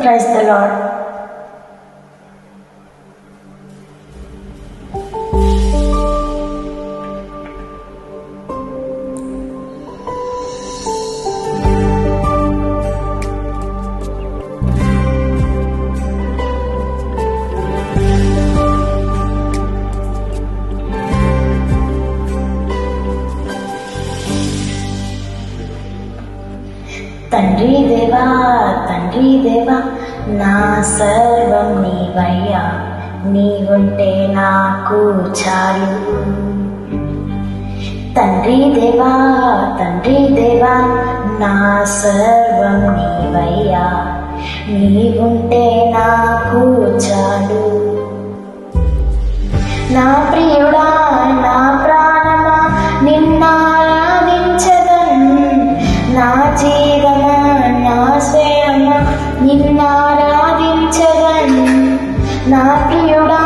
Praise the lord. తండ్రి దేవా, తండ్రి దేవా, నా సర్వం నీవయ్యా, నీవుంటే నాకు చాలు. తండ్రి దేవా, తండ్రి దేవా, నా సర్వం నీవయ్యా, నీవుంటే నాకు చాలు. నా ప్రియుడా, నా ప్రాణమా, నిన్నారాధించదన్. నా జీవమా, నా స్వేయమా, నిన్నారాధించదన్. నా ప్రియుడా,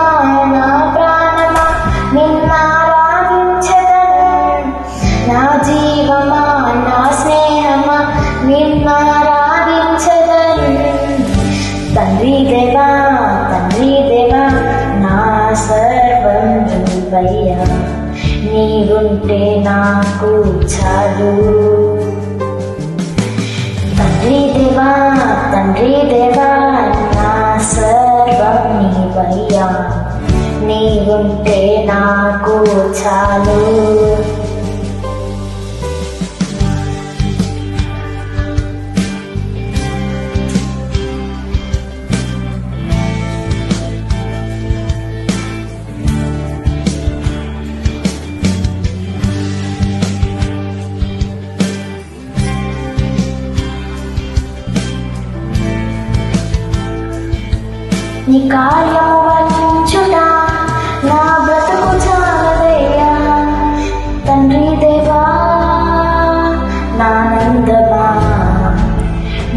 నా ప్రాణమా, నిన్నారాధించదన్. నా జీవమా, నా స్నేహమా, నిన్నారాధించదన్. తండ్రి దేవా, తండ్రి దేవా, నా సర్వం నీవయ్యా, నీవుంటే నాకు చాలు. తండ్రి దేవా, తండ్రి దేవా, నా సర్వం నీవయ్యా, నీవుంటే నాకు చాలు. నీ కార్యము వర్ణించుట నా బ్రతుకు చాలదయ్యా. తండ్రి దేవా, నానందమా,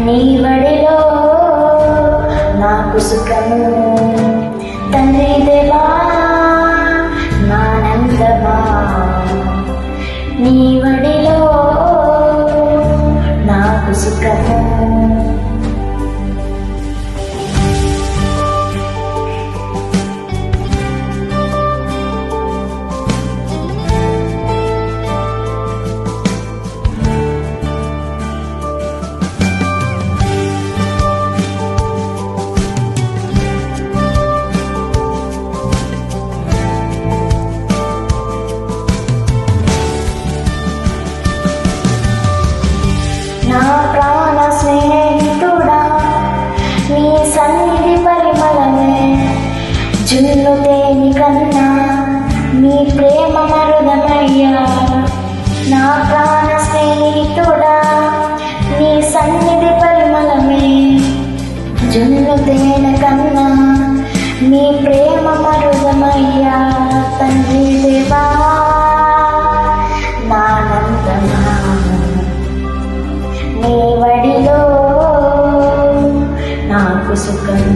నీ వడిలో నాకు సుఖము. తండ్రి దేవా, నానందమా, నీ వడిలో నాకు సుఖము. నా ప్రాణ స్నేహితుడా, నీ సన్నిధి పరిమళమే, జున్ను తేని కన్నా నీ ప్రేమ మరుదమయ్యా. నా ప్రాణ స్నేహితుడా, నీ సన్నిధి పరిమళమే, జున్ను తేనె కన్నా నీ ప్రేమ మరుదమయ్యా. తండ్రి దేవా, నానందమా, నీ వడిలో నాకు సుఖం.